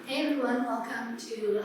Hey everyone, welcome to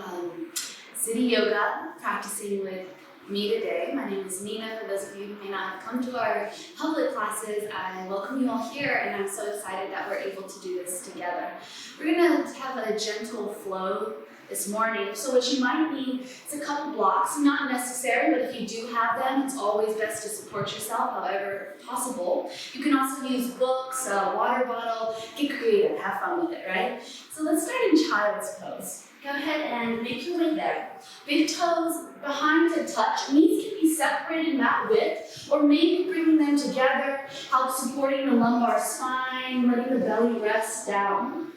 City Yoga, practicing with me today. My name is Nina. For those of you who may not have come to our public classes, I welcome you all here, and I'm so excited that we're able to do this together. We're going to have a gentle flow this morning, so what you might need is a couple blocks, not necessary, but if you do have them, it's always best to support yourself however possible. You can also use books, a water bottle, get creative, have fun with it, right? So let's start in child's pose. Go ahead and make your way there. Big toes behind to touch. Knees can be separated that width, or maybe bringing them together, help supporting the lumbar spine, letting the belly rest down.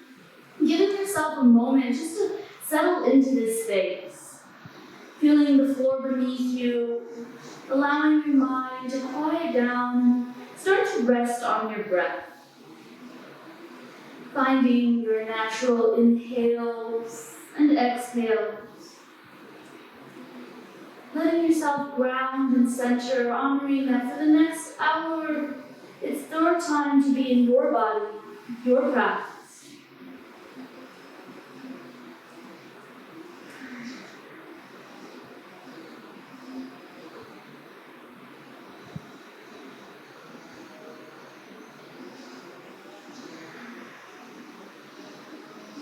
Giving yourself a moment just to settle into this space. Feeling the floor beneath you, allowing your mind to quiet down, start to rest on your breath. Finding your natural inhales and exhales. Letting yourself ground and center, honoring that for the next hour, it's your time to be in your body, your practice.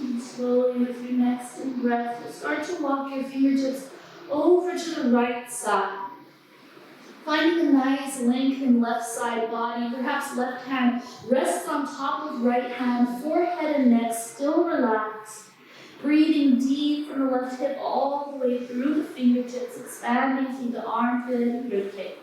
And slowly with your next breath, start to walk your fingertips over to the right side. Finding a nice lengthened left side body, perhaps left hand rests on top of right hand, forehead and neck still relaxed. Breathing deep from the left hip all the way through the fingertips, expanding through the armpit and ribcage.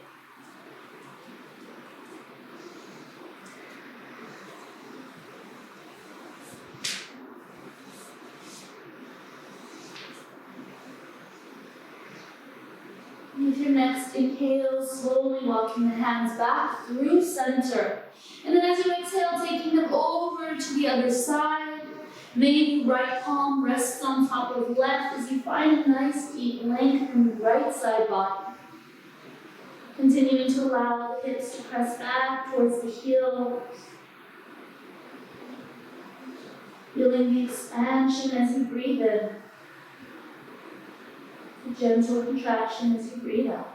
With your next inhale, slowly walking the hands back through center. And then as you exhale, taking them over to the other side. Maybe right palm rests on top of left as you find a nice deep length in the right side body. Continuing to allow the hips to press back towards the heels. Feeling the expansion as you breathe in. A gentle contraction as you breathe out.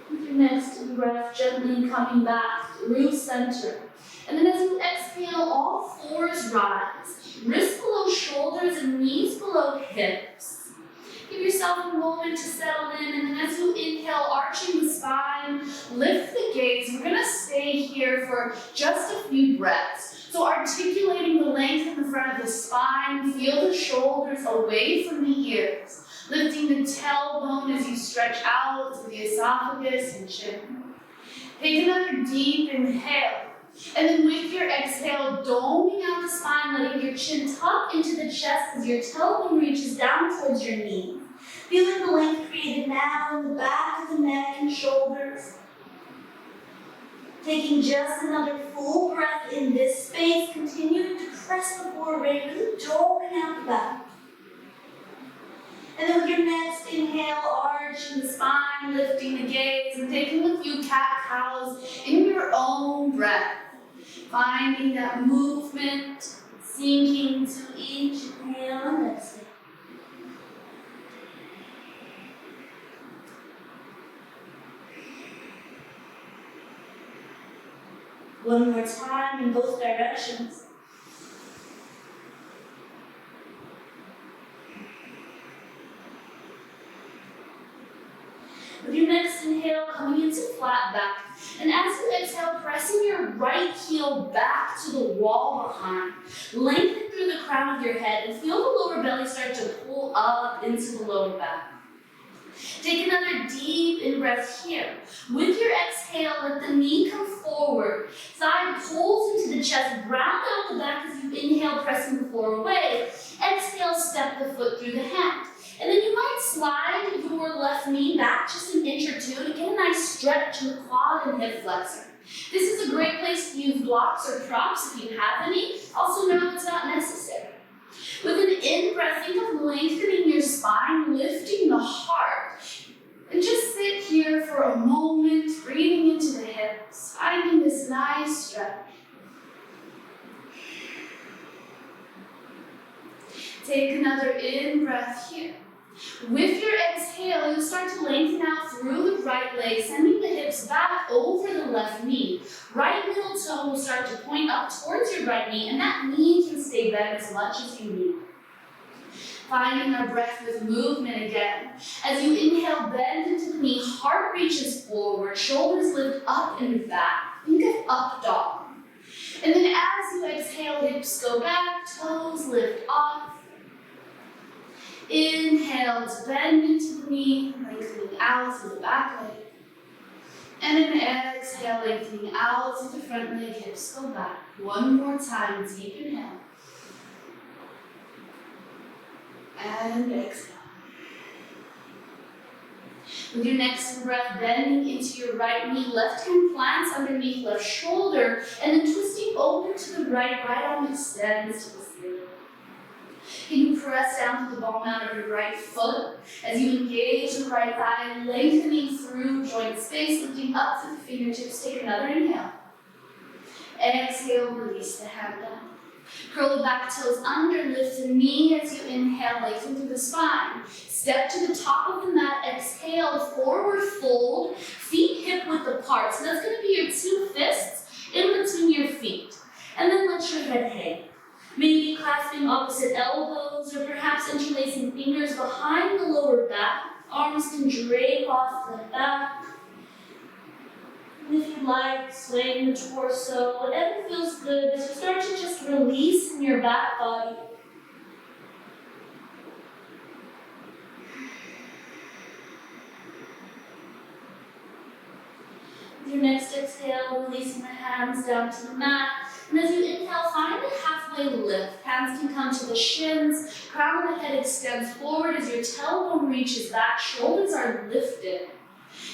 With your next breath, gently coming back through center. And then as you exhale, all fours rise. Wrists below shoulders and knees below hips. Give yourself a moment to settle in, and then as you inhale, arching the spine, lift the gaze. We're gonna stay here for just a few breaths. So articulating the length in the front of the spine, feel the shoulders away from the ears. Lifting the tailbone as you stretch out through the esophagus and chin. Take another deep inhale. And then with your exhale, doming out the spine, letting your chin tuck into the chest as your tailbone reaches down towards your knee. Feeling the length created now in the back of the neck and shoulders. Taking just another full breath in this space, continuing to press the forehead, really doming out the back. And then with your next inhale, arching the spine, lifting the gaze, and taking a few cat-cows in your own breath. Finding that movement, sinking to each inhale and exhale. One more time in both directions. With your next inhale, coming into flat back. And as you exhale, pressing your right heel back to the wall behind. Lengthen through the crown of your head and feel the lower belly start to pull up into the lower back. Take another deep in-breath here. With your exhale, let the knee come forward. Thigh pulls into the chest, round out the back as you inhale, pressing the floor away. Exhale, step the foot through the hand. And then you might slide your left knee back just an inch or two to get a nice stretch in the quad and hip flexor. This is a great place to use blocks or props if you have any. Also know it's not necessary. With an in-breath, think of lengthening your spine, lifting the heart. And just sit here for a moment, breathing into the hips, finding this nice stretch. Take another in-breath here. With your exhale, you'll start to lengthen out through the right leg, sending the hips back over the left knee. Right middle toe will start to point up towards your right knee, and that knee can stay bent as much as you need. Finding our breath with movement again. As you inhale, bend into the knee, heart reaches forward, shoulders lift up and back. Think of up dog. And then as you exhale, hips go back, toes lift off. Inhale to bend into the knee, lengthening out through the back leg. And then exhale, lengthening out through the front leg, hips go back. One more time, deep inhale. And exhale. With your next breath, bending into your right knee, left hand plants underneath left shoulder, and then twisting open to the right, right arm extends to the ceiling. Can you press down to the ball mount of your right foot as you engage the right thigh, lengthening through joint space, lifting up through the fingertips. Take another inhale. Exhale, release the hand down. Curl the back toes under, lift the knee as you inhale, lengthen through the spine. Step to the top of the mat, exhale, forward fold, feet hip width apart. So that's going to be your two fists in between your feet. And then let your head hang. Maybe clasping opposite elbows or perhaps interlacing fingers behind the lower back. Arms can drape off the back. And if you'd like, swaying the torso, whatever feels good as you start to just release in your back body. With your next exhale, releasing the hands down to the mat. And as you inhale, find a halfway lift. Hands can come to the shins, crown of the head extends forward as your tailbone reaches back, shoulders are lifted.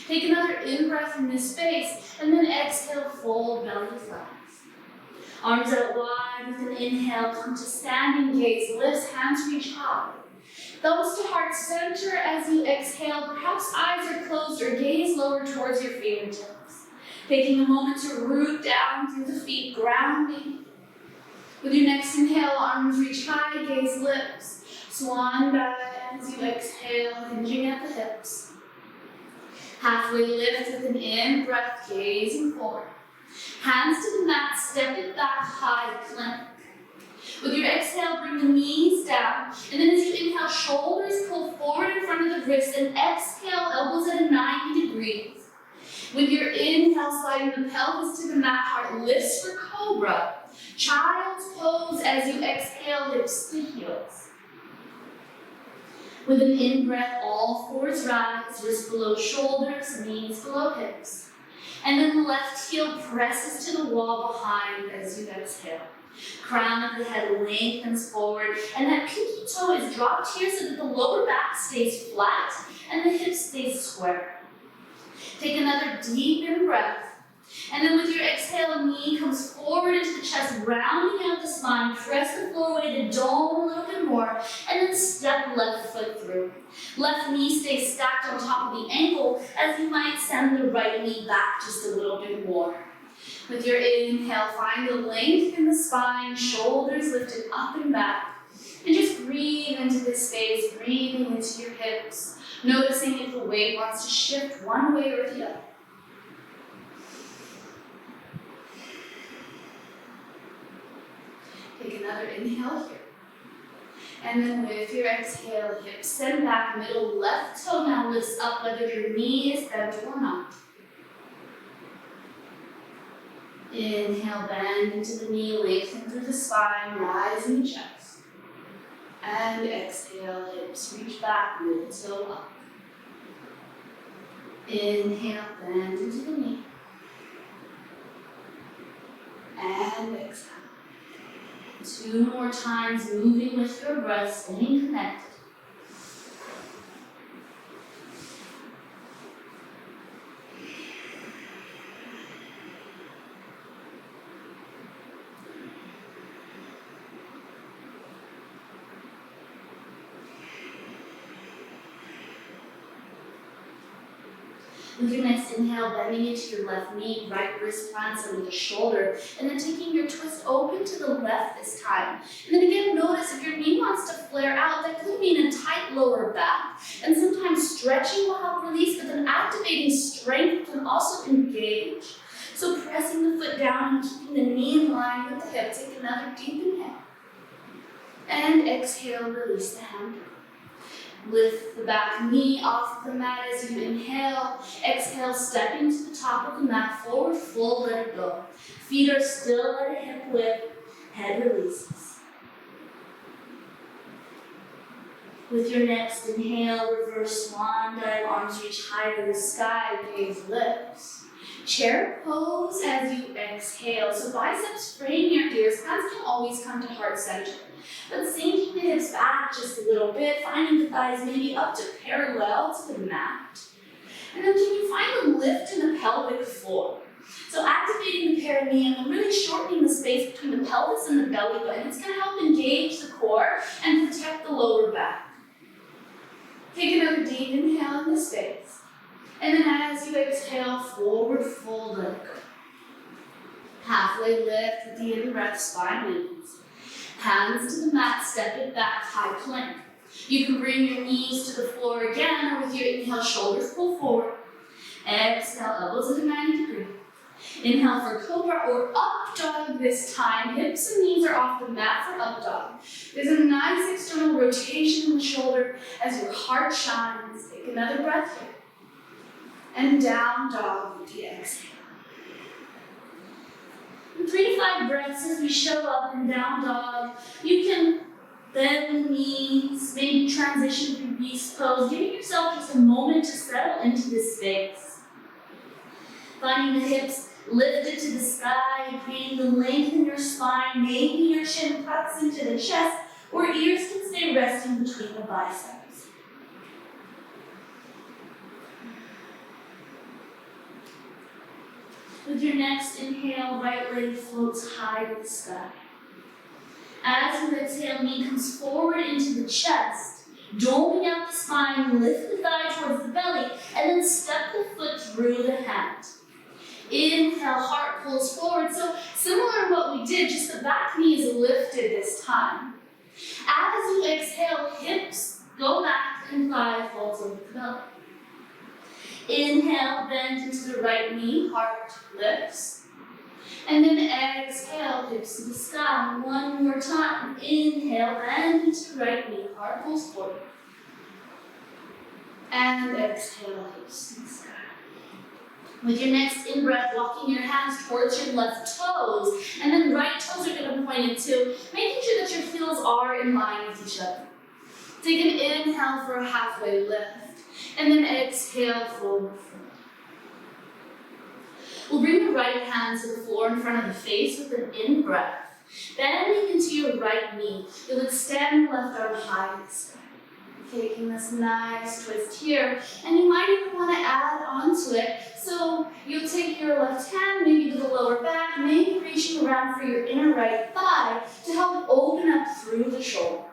Take another in-breath in this space, and then exhale, fold, belly flat. Arms out wide with an inhale, come to standing gaze, lifts, hands reach high. Thumbs to heart center as you exhale, perhaps eyes are closed or gaze lower towards your fingertips. Taking a moment to root down through the feet, grounding. With your next inhale, arms reach high, gaze lifts. Swan dive as you exhale, hinging at the hips. Halfway lift with an in-breath, gazing forward. Hands to the mat, step it back, high plank. With your exhale, bring the knees down. And then as you inhale, shoulders pull forward in front of the wrists. And exhale, elbows at 90 degrees. With your inhale, sliding the pelvis to the mat, heart lifts for cobra. Child's pose as you exhale, hips to heels. With an in-breath, all fours rise, wrists below shoulders, knees below hips. And then the left heel presses to the wall behind as you exhale. Crown of the head lengthens forward, and that pinky toe is dropped here so that the lower back stays flat and the hips stay square. Take another deep in-breath. And then with your exhale, knee comes forward into the chest, rounding out the spine. Press the floor away to dome a little bit more, and then step left foot through. Left knee stays stacked on top of the ankle as you might send the right knee back just a little bit more. With your inhale, find the length in the spine, shoulders lifted up and back. And just breathe into this space, breathing into your hips, noticing if the weight wants to shift one way or the other. Take another inhale here. And then with your exhale, hips send back, middle left toe now lifts up, whether your knee is bent or not. Inhale, bend into the knee, lengthen through the spine, rise in the chest. And exhale, hips reach back, middle toe up. Inhale, bend into the knee. And exhale. 2 more times, moving with your breath, staying connected. With your next inhale, bending into your left knee, right wrist plants under the shoulder, and then taking your twist open to the left this time. And then again, notice if your knee wants to flare out, that could mean a tight lower back. And sometimes stretching will help release, but then activating strength can also engage. So pressing the foot down and keeping the knee in line with the hip. Take another deep inhale. And exhale, release the hand. Lift the back knee off of the mat as you inhale. Exhale, stepping to the top of the mat, forward fold, let it go. Feet are still at a hip width, head releases. With your next inhale, reverse swan dive, arms reach high to the sky, gaze lifts. Chair pose as you exhale. So biceps frame your ears, hands can always come to heart center. But sinking the hips back just a little bit, finding the thighs maybe up to parallel to the mat. And then can you find a lift in the pelvic floor? So activating the perineum and really shortening the space between the pelvis and the belly button. It's going to help engage the core and protect the lower back. Take another deep inhale in the space. And then as you exhale, forward fold, let it go. Halfway lift with the in-breath, spine lengthens. Hands to the mat, step it back, high plank. You can bring your knees to the floor again, or with your inhale, shoulders pull forward. Exhale, elbows at a 90 degree. Inhale for cobra or up dog this time. Hips and knees are off the mat for up dog. There's a nice external rotation in the shoulder as your heart shines. Take another breath here. And down dog with the exhale. 3 to 5 breaths as we show up in down dog. You can bend the knees, maybe transition through beast pose, giving yourself just a moment to settle into this space. Finding the hips lifted to the sky, creating the length in your spine, maybe your chin tucks into the chest, or ears can stay resting between the biceps. With your next inhale, right leg floats high to the sky. As you exhale, knee comes forward into the chest, doming out the spine, lift the thigh towards the belly, and then step the foot through the hand. Inhale, heart pulls forward. So similar to what we did, just the back knee is lifted this time. As you exhale, hips go back and thigh falls over the belly. Inhale, bend into the right knee, heart lifts. And then exhale, hips to the sky. One more time. Inhale, bend into the right knee, heart pulls forward. And exhale, hips to the sky. With your next in-breath, walking your hands towards your left toes, and then right toes are going to point into, making sure that your heels are in line with each other. Take an inhale for a halfway lift. And then exhale, forward fold. We'll bring the right hand to the floor in front of the face with an in-breath. Bending into your right knee, you'll extend the left arm high to the sky. Taking this nice twist here, and you might even want to add onto it. So you'll take your left hand, maybe to the lower back, maybe reaching around for your inner right thigh to help open up through the shoulder.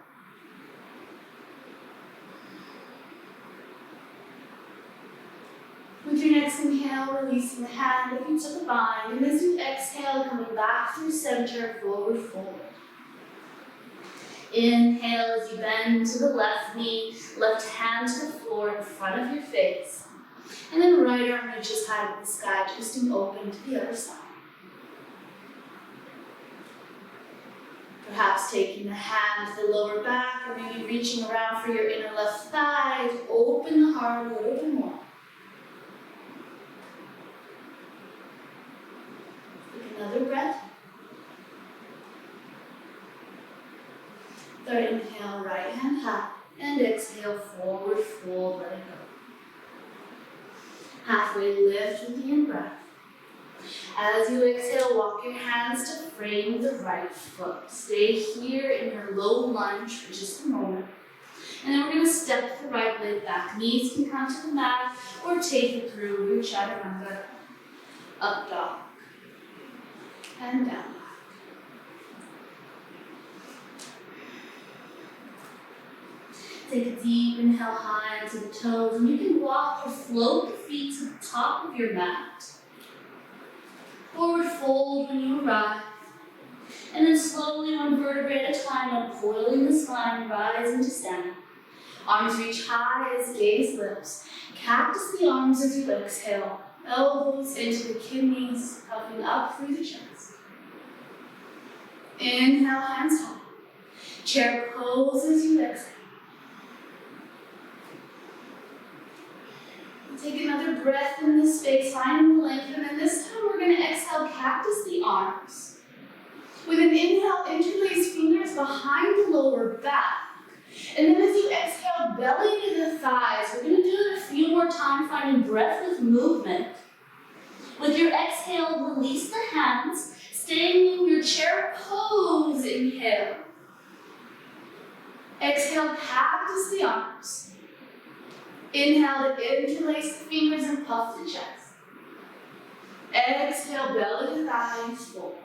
With your next inhale, releasing the hand into the bind, and as you exhale, coming back through center, forward fold. Inhale as you bend to the left knee, left hand to the floor in front of your face. And then right arm reaches high to the sky, twisting open to the other side. Perhaps taking the hand to the lower back, or maybe reaching around for your inner left thigh to open the heart a little bit more. Take another breath. Third inhale, right hand high, and exhale, forward fold, let it go. Halfway lift with the in-breath. As you exhale, walk your hands to frame the right foot. Stay here in your low lunge for just a moment. And then we're going to step the right leg back. Knees can come to the mat or take it through your chaturanga. Up dog. And down dog. Take a deep inhale high into the toes, and you can walk or float the feet to the top of your mat. Forward fold when you arrive. And then slowly, one vertebrae at a time, uncoiling the spine, rise into standing. Arms reach high as gaze lifts. Cactus the arms as you exhale. Elbows into the kidneys, puffing up through the chest. Inhale, hands high. Chair pose as you exhale. Take another breath in this space, finding the length, and then this time we're going to exhale, cactus the arms. With an inhale, interlace fingers behind the lower back. And then as you exhale, belly to the thighs. We're going to do it a few more times, finding breath with movement. With your exhale, release the hands, staying in your chair pose, inhale. Exhale, cactus the arms. Inhale to interlace the fingers and puff the chest. Exhale, belly to thighs, fold.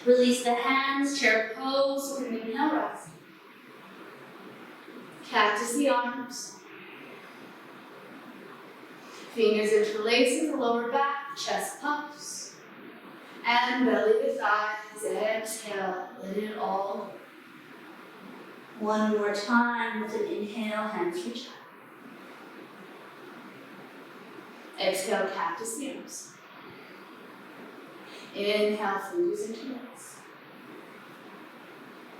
Release the hands, chair pose, with an inhale, rise. Cactus the arms. Fingers interlace in the lower back, chest puffs. And belly to thighs, exhale, let it all go. One more time with an inhale, hands reach up. Exhale, cactus the arms. Inhale, fingers interlace.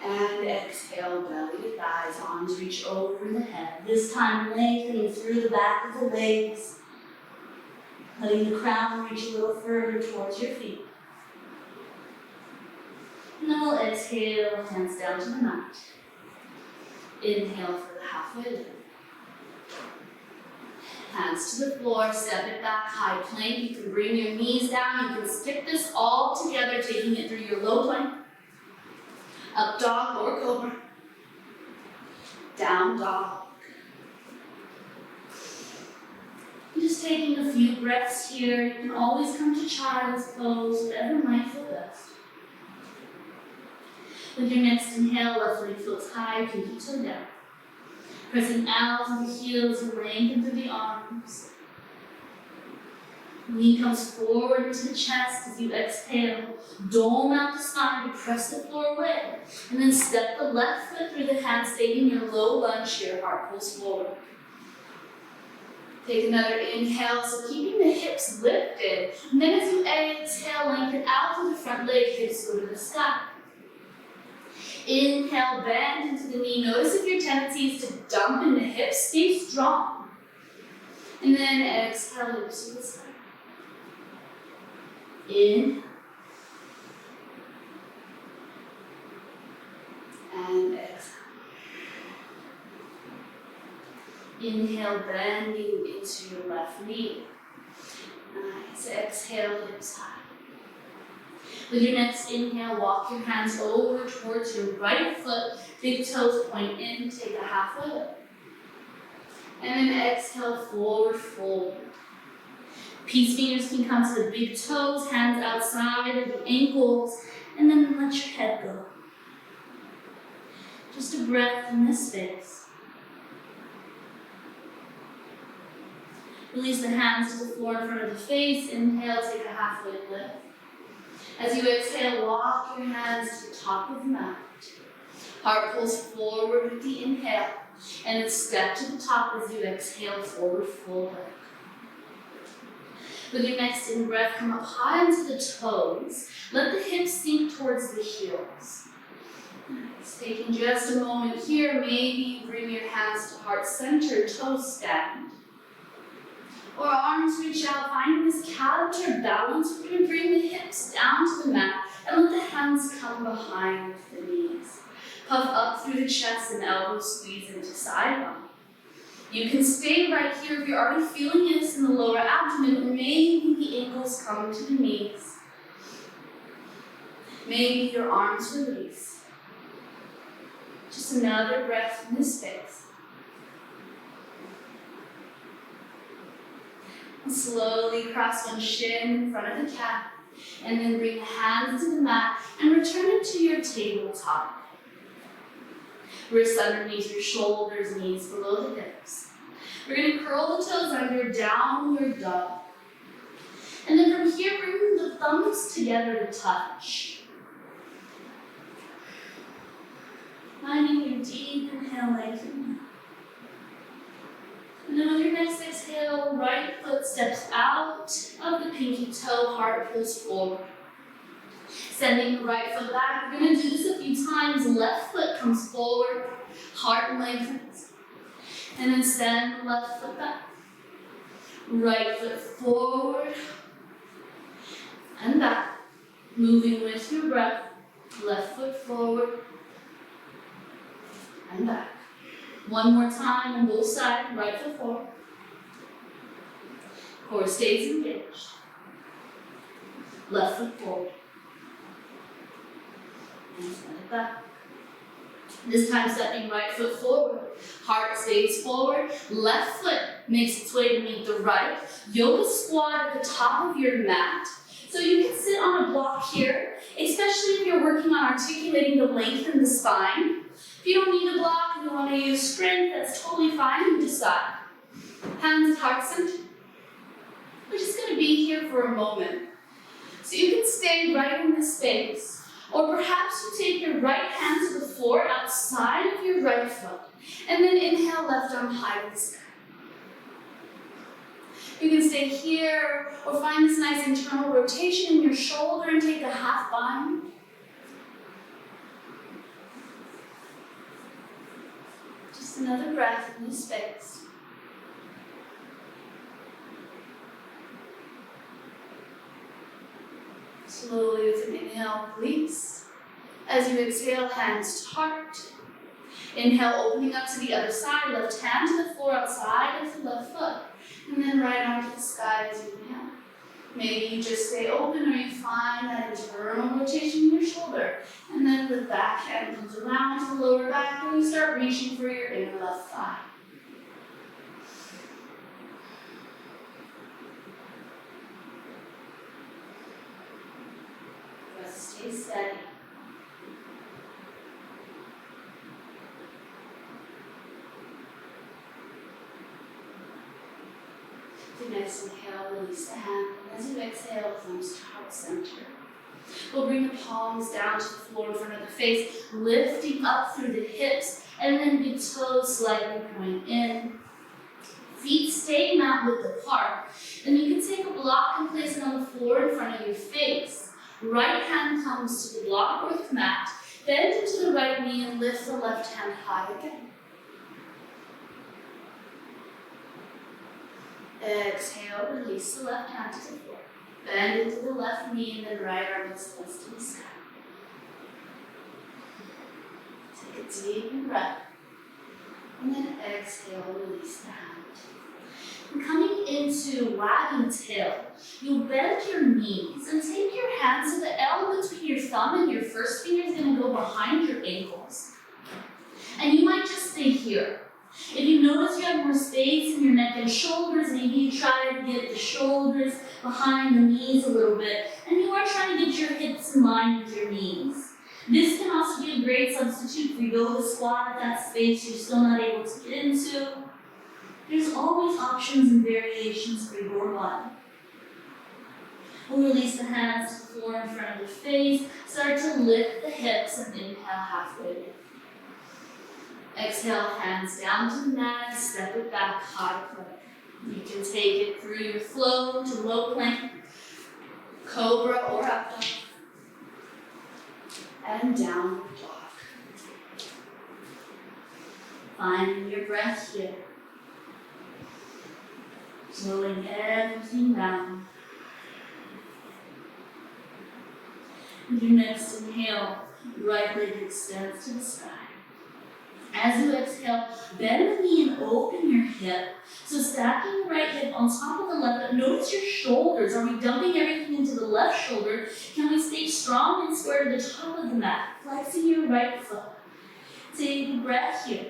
And exhale, belly to thighs, arms reach over the head. This time lengthening through the back of the legs, letting the crown reach a little further towards your feet. And then we'll exhale, hands down to the mat. Inhale for the halfway lift. Hands to the floor, step it back, high plank. You can bring your knees down. You can stick this all together, taking it through your low plank. Up dog or cobra. Down dog. Just taking a few breaths here. You can always come to child's pose, whatever might feel best. With your next inhale, left leg floats high, pinky toe down. Pressing out through the heels and lengthen through the arms. Knee comes forward into the chest as you exhale. Dome out the spine to press the floor away. And then step the left foot through the hands, staying in your low lunge here, heart pulls forward. Take another inhale, so keeping the hips lifted. And then as you exhale, lengthen out through the front leg, hips go to the sky. Inhale, bend into the knee. Notice if your tendency is to dump in the hips, stay strong. And then exhale, hips to the side. Inhale. And exhale. Inhale, bending into your left knee. Nice. Exhale, hips high. With your next inhale, walk your hands over towards your right foot. Big toes point in, take a halfway lift. And then exhale, forward fold. Peace fingers can come to the big toes, hands outside of the ankles, and then let your head go. Just a breath in this space. Release the hands to the floor in front of the face. Inhale, take a halfway lift. As you exhale, walk your hands to the top of the mat. Heart pulls forward with the inhale, and then step to the top as you exhale, forward fold. With your next in-breath, come up high onto the toes. Let the hips sink towards the heels. Nice. Taking just a moment here, maybe bring your hands to heart center, toes stand. Or arms reach out, finding this calypso balance. We're going to bring the hips down to the mat and let the hands come behind the knees. Puff up through the chest and elbows squeeze into side body. You can stay right here if you're already feeling this in the lower abdomen, or maybe the ankles come to the knees. Maybe your arms release. Just another breath in this space. And slowly cross one shin in front of the cat, and then bring the hands to the mat and return it to your tabletop. Wrists underneath your shoulders, knees below the hips. We're gonna curl the toes under, downward dog. And then from here, bring the thumbs together to touch. Finding your deep inhale, lengthening. And then with your next exhale, right foot steps out of the pinky toe, heart pulls forward. Sending the right foot back. We're going to do this a few times. Left foot comes forward, heart lengthens. And then send the left foot back. Right foot forward and back. Moving with your breath. Left foot forward and back. One more time on both sides. Right foot forward. Core stays engaged. Left foot forward. And send it back. This time stepping right foot forward. Heart stays forward. Left foot makes its way to meet the right. Yoga squat at the top of your mat. So you can sit on a block here, especially if you're working on articulating the length in the spine. If you don't need a block and you want to use strength, that's totally fine. You decide. Hands at heart center. We're just going to be here for a moment. So you can stay right in this space. Or perhaps you take your right hand to the floor outside of your right foot. And then inhale, left arm high to the sky. You can stay here or find this nice internal rotation in your shoulder and take a half bind. Just another breath in this space. Slowly with an inhale, release. As you exhale, hands to heart. Inhale, opening up to the other side, left hand to the floor outside of the left foot. And then right arm to the sky as you inhale. Maybe you just stay open or you find that internal rotation in your shoulder. And then the back hand comes around to the lower back and you start reaching for your inner left thigh. Stay steady. The next inhale, release the hand. And as you exhale, thumbs to heart center. We'll bring the palms down to the floor in front of the face, lifting up through the hips, and then big toes slightly point in. Feet stay mat width apart. And you can take a block and place it on the floor in front of your face. Right hand comes to the block or the mat. Bend into the right knee and lift the left hand high again. Exhale, release the left hand to the floor. Bend into the left knee and then right arm extends to the sky. Take a deep breath. And then exhale, release the hand. And coming into wagging tail, you'll bend your knees and take your hands to the L between your thumb and your first finger is going to go behind your ankles. And you might just stay here. If you notice you have more space in your neck and shoulders, maybe you try to get the shoulders behind the knees a little bit, and you are trying to get your hips in line with your knees. This can also be a great substitute for yoga squat if that space you're still not able to get into. There's always options and variations for your body. We'll release the hands to the floor in front of the face. Start to lift the hips and inhale halfway in. Exhale, hands down to the mat, step it back, high plank. You can take it through your flow to low plank, cobra or up dog, and downward dog. Finding your breath here. Slowing everything down. With your next inhale, right leg extends to the sky. As you exhale, bend the knee and open your hip. So stacking the right hip on top of the left. Notice your shoulders. Are we dumping everything into the left shoulder? Can we stay strong and square to the top of the mat? Flexing your right foot. Take a breath here.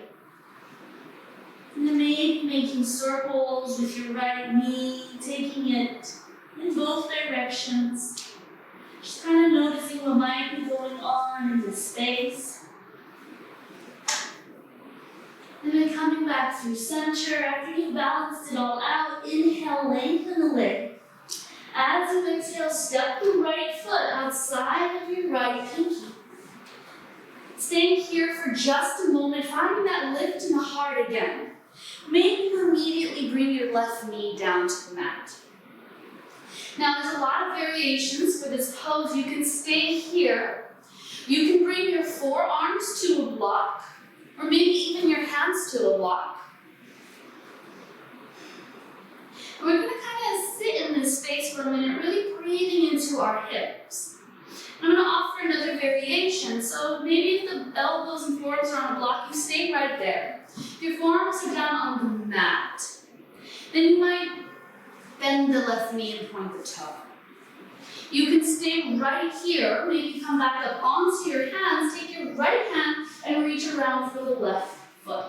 And then maybe making circles with your right knee, taking it in both directions. Just kind of noticing what might be going on in this space. And then coming back through center. After you've balanced it all out, inhale, lengthen the leg. As you exhale, step the right foot outside of your right pinky. Staying here for just a moment, finding that lift in the heart again. Maybe you immediately bring your left knee down to the mat. Now, there's a lot of variations for this pose. You can stay here. You can bring your forearms to a block, or maybe even your hands to a block. We're going to kind of sit in this space for a minute, really breathing into our hips. I'm going to offer another variation. So maybe if the elbows and forearms are on a block, you stay right there. If your forearms are down on the mat, then you might bend the left knee and point the toe. You can stay right here, maybe come back up onto your hands, take your right hand and reach around for the left foot.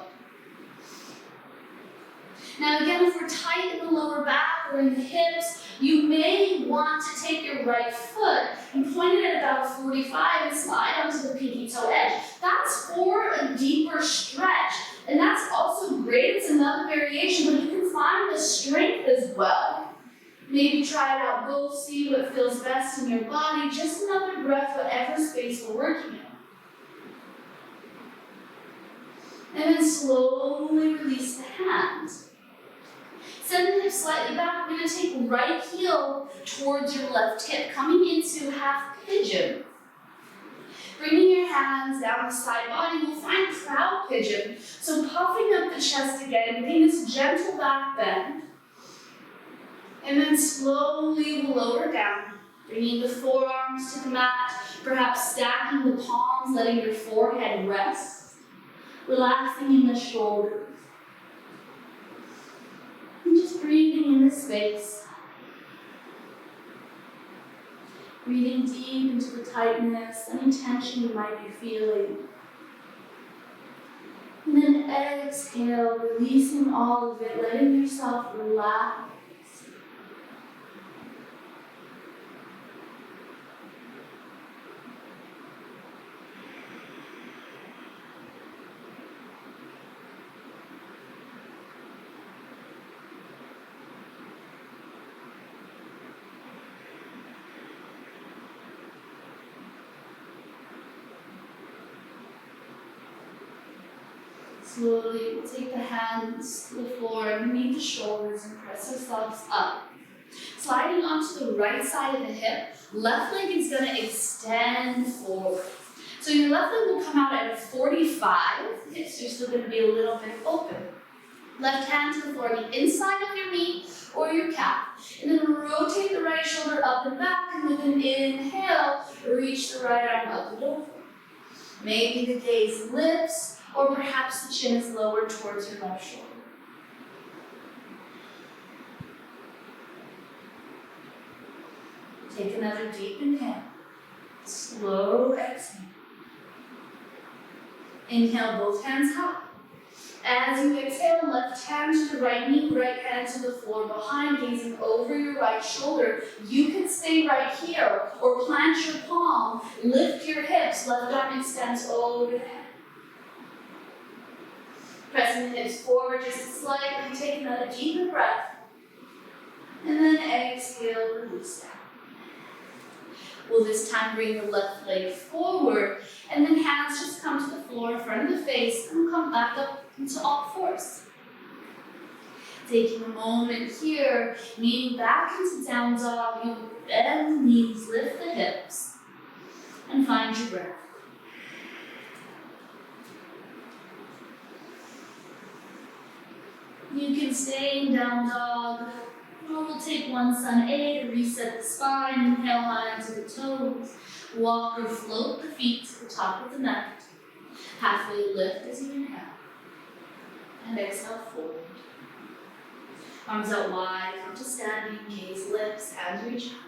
Now again, if we're tight in the lower back or in the hips, you may want to take your right foot and point it at about 45 and slide onto the pinky toe edge. That's for a deeper stretch, and that's also great. It's another variation, but you can find the strength as well. Maybe try it out both, see what feels best in your body. Just another breath, whatever space we're working in. And then slowly release the hands. Send the hips slightly back. We're going to take right heel towards your left hip, coming into half pigeon. Bringing your hands down the side body, we'll find proud pigeon. So puffing up the chest again, getting this gentle back bend. And then slowly we'll lower down, bringing the forearms to the mat, perhaps stacking the palms, letting your forehead rest, relaxing in the shoulders. And just breathing in the space. Breathing deep into the tightness, any tension you might be feeling. And then exhale, releasing all of it, letting yourself relax. Slowly, we'll take the hands to the floor underneath the shoulders and press ourselves up. Sliding onto the right side of the hip, left leg is going to extend forward. So your left leg will come out at a 45. Hips are still going to be a little bit open. Left hand to the floor, the inside of your knee or your calf. And then rotate the right shoulder up and back, and with an inhale, reach the right arm up and over. Maybe the gaze lifts, or perhaps the chin is lowered towards your left shoulder. Take another deep inhale. Slow exhale. Inhale, both hands high. As you exhale, left hand to the right knee, right hand to the floor behind, gazing over your right shoulder. You can stay right here, or plant your palm, lift your hips, left arm extends over the head. Pressing the hips forward just slightly, take another deeper breath. And then exhale, release down. We'll this time bring the left leg forward, and then hands just come to the floor in front of the face, and we'll come back up into all fours. Taking a moment here, leaning back into down dog, you bend the knees, lift the hips, and find your breath. You can stay in down dog, or we'll take one sun A to reset the spine. Inhale high into the toes. Walk or float the feet to the top of the mat. Halfway lift as you inhale. And exhale forward. Arms out wide, come to standing, gaze lifts, hands reach up.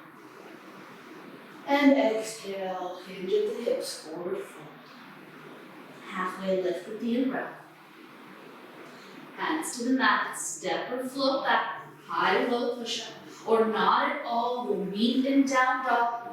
And exhale, hinge at the hips, forward fold. Halfway lift with the in-breath. Hands to the mat, step or float back, high or low push-up, or not at all, we'll meet in down dog.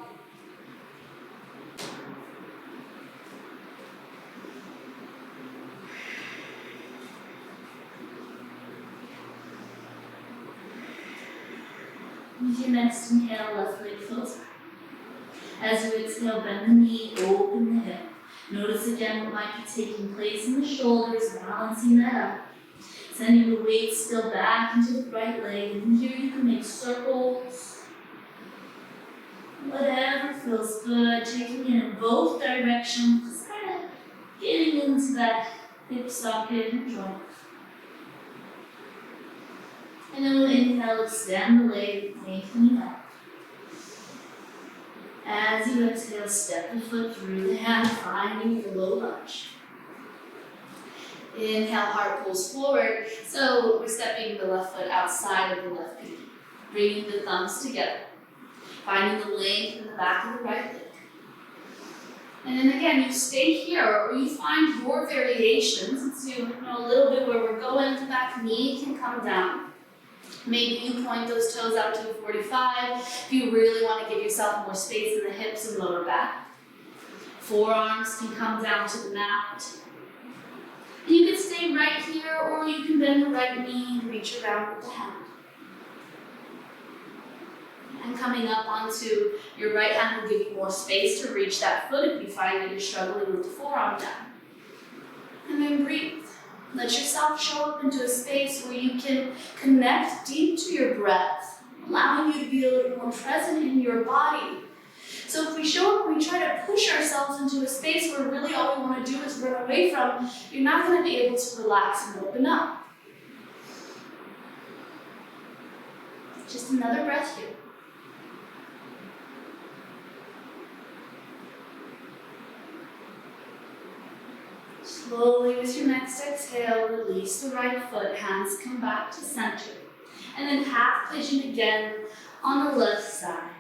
With your next inhale, left leg floats back. As you exhale, bend the knee, open the hip. Notice again what might be taking place in the shoulders, balancing that out. Sending the weight still back into the right leg, and here you can make circles. Whatever feels good, taking it in both directions, just kind of getting into that hip socket and joint. And then we'll inhale, extend the leg, lengthening up. As you exhale, step the foot through the hand, finding your low lunge. Inhale, heart pulls forward. So we're stepping the left foot outside of the left pinky. Bringing the thumbs together. Finding the length in the back of the right leg. And then again, you stay here or you find your variations. Let's do a little bit where we're going. The back knee can come down. Maybe you point those toes out to a 45 if you really want to give yourself more space in the hips and lower back. Forearms can come down to the mat. And you can stay right here, or you can bend the right knee and reach around with the hand. And coming up onto your right hand will give you more space to reach that foot if you find that you're struggling with the forearm down. And then breathe. Let yourself show up into a space where you can connect deep to your breath, allowing you to be a little more present in your body. So if we show up and we try to push ourselves into a space where really all we want to do is run away from, you're not going to be able to relax and open up. Just another breath here. Slowly with your next exhale, release the right foot, hands come back to center. And then half pigeon again on the left side.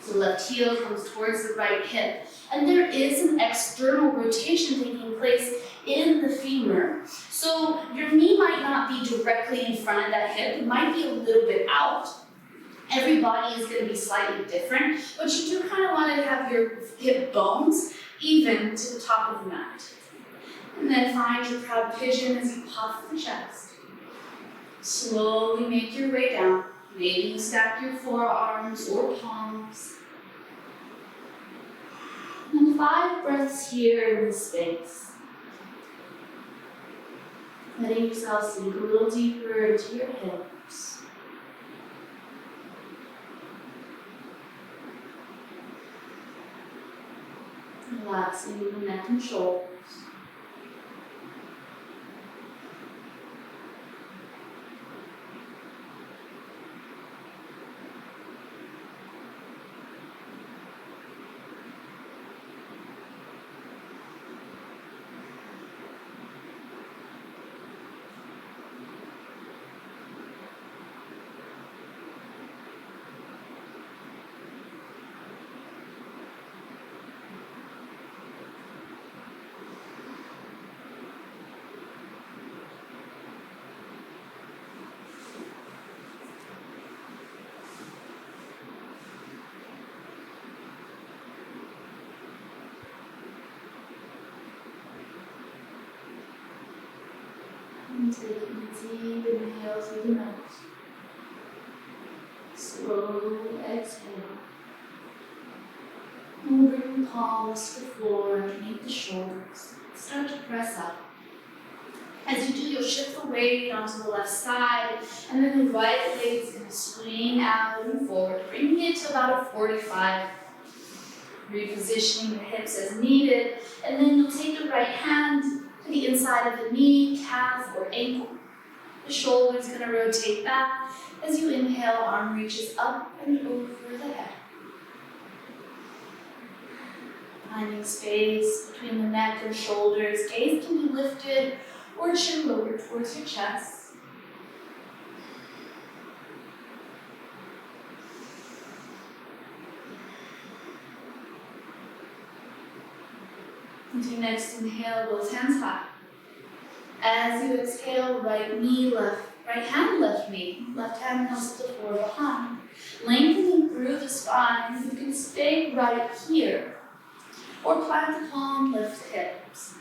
So left heel comes towards the right hip. And there is an external rotation taking place in the femur. So your knee might not be directly in front of that hip, it might be a little bit out. Every body is going to be slightly different, but you do kind of want to have your hip bones even to the top of the mat. And then find your proud pigeon as you puff the chest. Slowly make your way down. Maybe you stack your forearms or palms. And 5 breaths here in this space. Letting yourself sink a little deeper into your hips. Relaxing the neck and shoulders. And taking a deep inhale through the nose. Slow exhale. And bring the palms to the floor underneath the shoulders. Start to press up. As you do, you'll shift the weight onto the left side, and then the right leg is going to swing out and forward, bringing it to about a 45. Repositioning the hips as needed, and then you'll take the right hand to the inside of the knee, calf, or ankle. The shoulder is going to rotate back. As you inhale, arm reaches up and over the head. Finding space between the neck and shoulders. Gaze can be lifted or chin lowered towards your chest. With your next inhale, both hands high. As you exhale, right knee, right hand, left knee. Left hand comes to the floor behind. Lengthening through the spine. You can stay right here. Or plant the palm, lift the hips.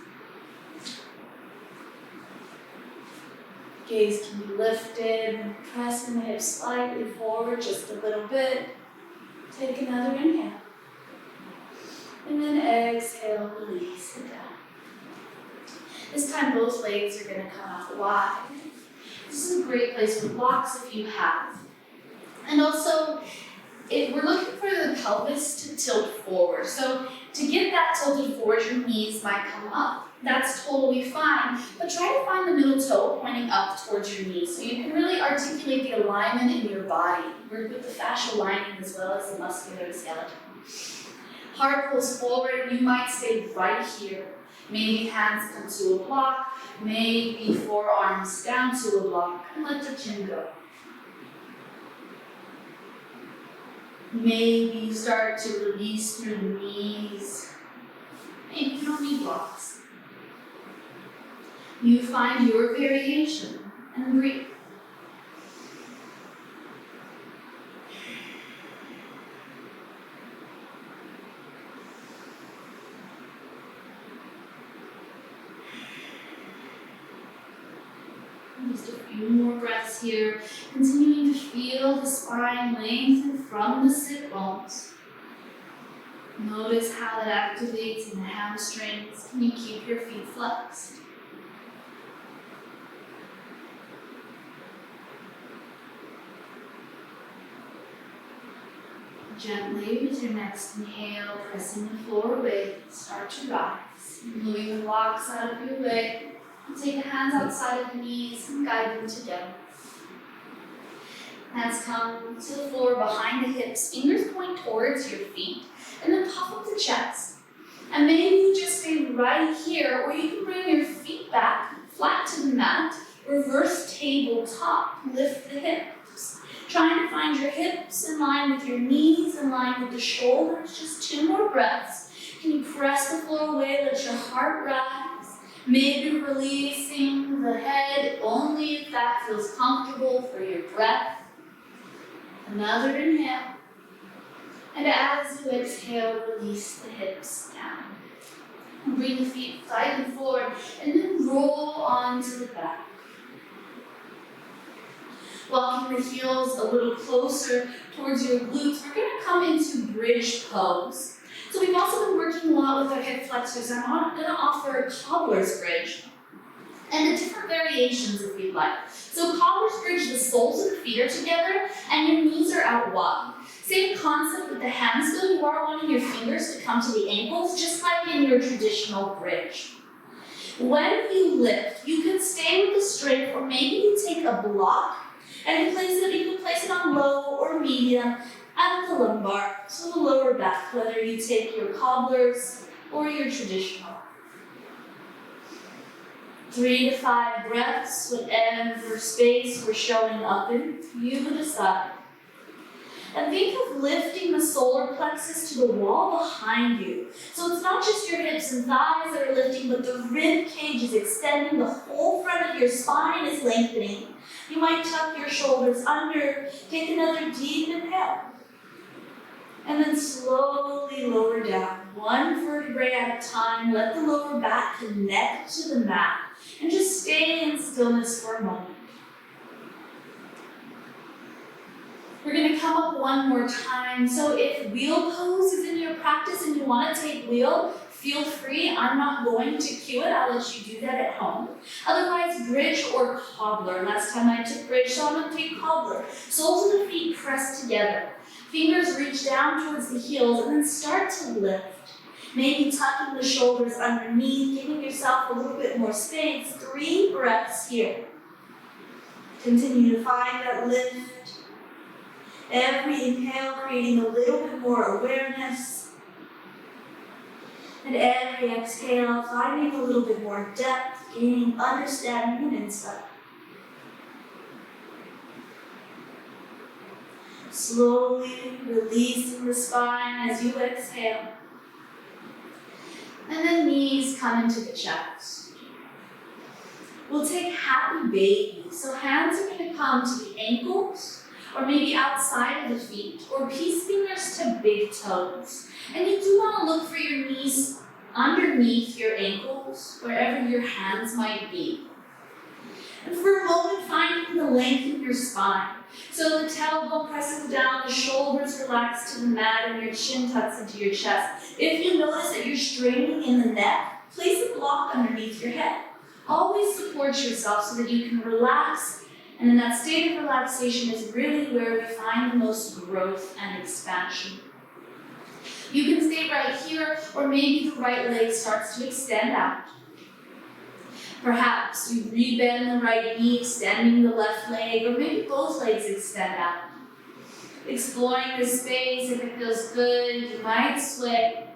Gaze can be lifted, pressing the hips slightly forward just a little bit. Take another inhale. And then exhale, release it down. This time both legs are going to come out wide. This is a great place for blocks if you have. And also, if we're looking for the pelvis to tilt forward. So to get that tilted forward, your knees might come up. That's totally fine, but try to find the middle toe pointing up towards your knees so you can really articulate the alignment in your body. Work with the fascial lining as well as the muscular skeleton. Heart pulls forward and you might stay right here. Maybe hands come to a block, maybe forearms down to a block, and let the chin go. Maybe you start to release through the knees. Maybe you don't need blocks. You find your variation and breathe. Just a few more breaths here, continuing to feel the spine lengthen from the sit bones. Notice how that activates in the hamstrings. Can you keep your feet flexed? Gently, with your next inhale, pressing the floor away, start to rise. Moving the blocks out of your way. Take the hands outside of the knees and guide them together. Hands come to the floor behind the hips, fingers point towards your feet, and then puff up the chest. And maybe you just stay right here, or you can bring your feet back, flat to the mat, reverse tabletop, lift the hips. Trying to find your hips in line with your knees, in line with the shoulders, just 2 more breaths. Can you press the floor away, let your heart rise? Maybe releasing the head only if that feels comfortable for your breath. Another inhale. And as you exhale, release the hips down. And bring the feet slightly forward and then roll onto the back. Walking the heels a little closer towards your glutes, we're going to come into bridge pose. So we've also been working a lot with our hip flexors. I'm going to offer a cobbler's bridge and the different variations if you'd like. So cobbler's bridge, the soles of the feet are together and your knees are out wide. Same concept with the hands though, you are wanting your fingers to come to the ankles just like in your traditional bridge. When you lift, you can stay with the strength or maybe you take a block and you can place it on low or medium at the lumbar, so the lower back, whether you take your cobblers or your traditional. 3 to 5 breaths, whatever space we're showing up in, you decide. And think of lifting the solar plexus to the wall behind you. So it's not just your hips and thighs that are lifting, but the rib cage is extending, the whole front of your spine is lengthening. You might tuck your shoulders under, take another deep inhale. And then slowly lower down, 1 vertebrae at a time. Let the lower back connect to the mat. And just stay in stillness for a moment. We're going to come up 1 more time. So if wheel pose is in your practice and you want to take wheel, feel free. I'm not going to cue it. I'll let you do that at home. Otherwise, bridge or cobbler. Last time I took bridge, so I'm going to take cobbler. Soles of the feet pressed together. Fingers reach down towards the heels and then start to lift. Maybe tucking the shoulders underneath, giving yourself a little bit more space. 3 breaths here. Continue to find that lift. Every inhale creating a little bit more awareness. And every exhale finding a little bit more depth, gaining understanding and insight. Slowly releasing the spine as you exhale. And then knees come into the chest. We'll take happy baby. So hands are going to come to the ankles, or maybe outside of the feet, or peace fingers to big toes. And you do want to look for your knees underneath your ankles, wherever your hands might be. And for a moment, finding the length of your spine. So the tailbone presses down, the shoulders relax to the mat, and your chin tucks into your chest. If you notice that you're straining in the neck, place a block underneath your head. Always support yourself so that you can relax, and in that state of relaxation is really where we find the most growth and expansion. You can stay right here, or maybe the right leg starts to extend out. Perhaps you rebend the right knee, extending the left leg, or maybe both legs extend out. Exploring the space, if it feels good, you might sway.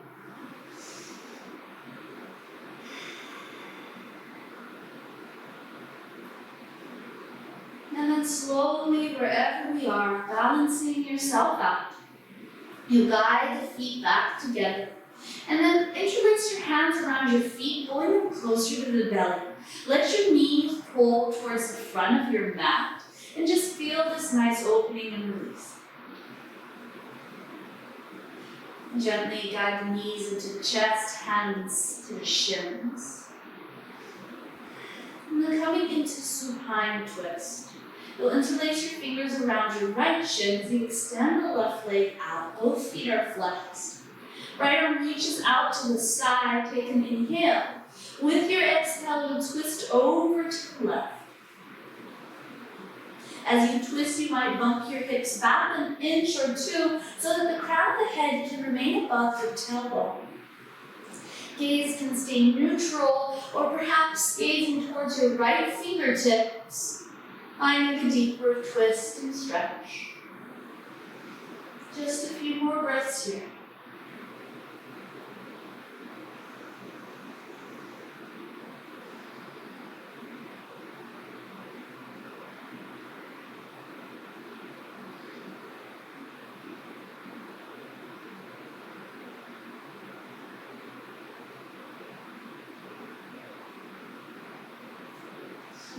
And then slowly, wherever we are, balancing yourself out. You guide the feet back together. And then interlace your hands around your feet, pulling them closer to the belly. Let your knees pull towards the front of your mat, and just feel this nice opening and release. Gently guide the knees into the chest, hands to the shins. And then coming into supine twist. You'll interlace your fingers around your right shin as you extend the left leg out. Both feet are flexed. Right arm reaches out to the side. Take an inhale. With your exhale, you'll twist over to the left. As you twist, you might bump your hips back an inch or two so that the crown of the head can remain above your tailbone. Gaze can stay neutral, or perhaps gazing towards your right fingertips, finding a deeper twist and stretch. Just a few more breaths here.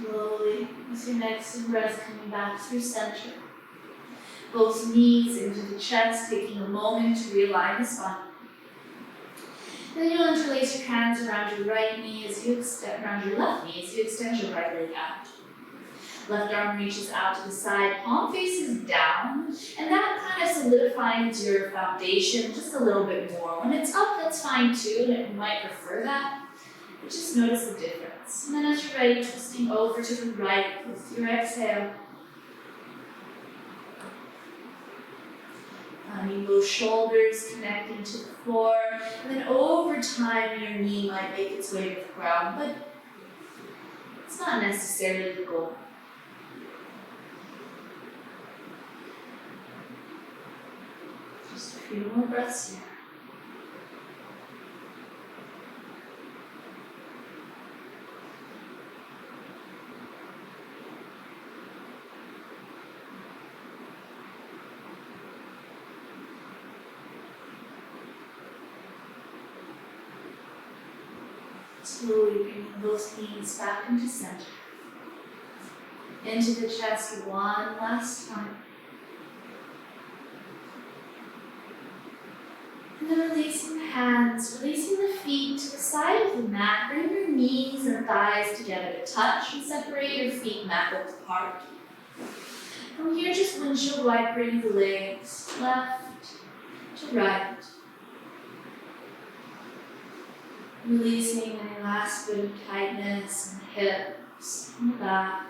Slowly, with your next breath coming back through center. Both knees into the chest, taking a moment to realign the spine. Then you'll interlace your hands around your right knee as you extend, around your left knee as you extend your right leg out. Left arm reaches out to the side, palm faces down, and that kind of solidifies your foundation just a little bit more. When it's up, that's fine too, and you might prefer that. But just notice the difference. And then as you're ready, twisting over to the right with your exhale. Finding both shoulders connecting to the floor. And then over time, your knee might make its way to the ground, but it's not necessarily the goal. Just a few more breaths here. Slowly bringing both knees back into center. Into the chest one last time. And then releasing the hands, releasing the feet to the side of the mat. Bring your knees and thighs together to touch and separate your feet mat width apart. From here, just windshield wipering the legs left to right. Releasing any last bit of tightness in the hips and the back.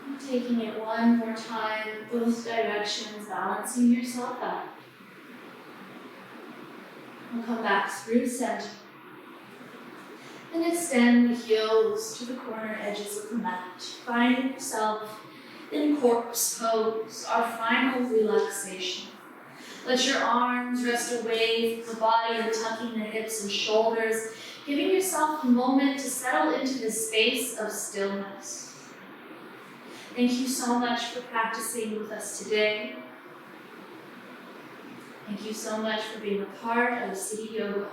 And taking it one more time, both directions, balancing yourself out. We'll come back through center. And extend the heels to the corner edges of the mat. Finding yourself in corpse pose, our final relaxation. Let your arms rest away from the body and tucking the hips and shoulders, giving yourself a moment to settle into the space of stillness. Thank you so much for practicing with us today. Thank you so much for being a part of City Yoga.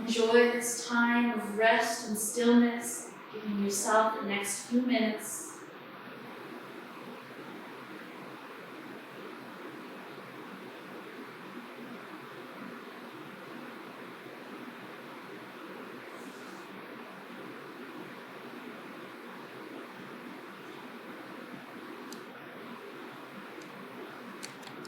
Enjoy this time of rest and stillness, giving yourself the next few minutes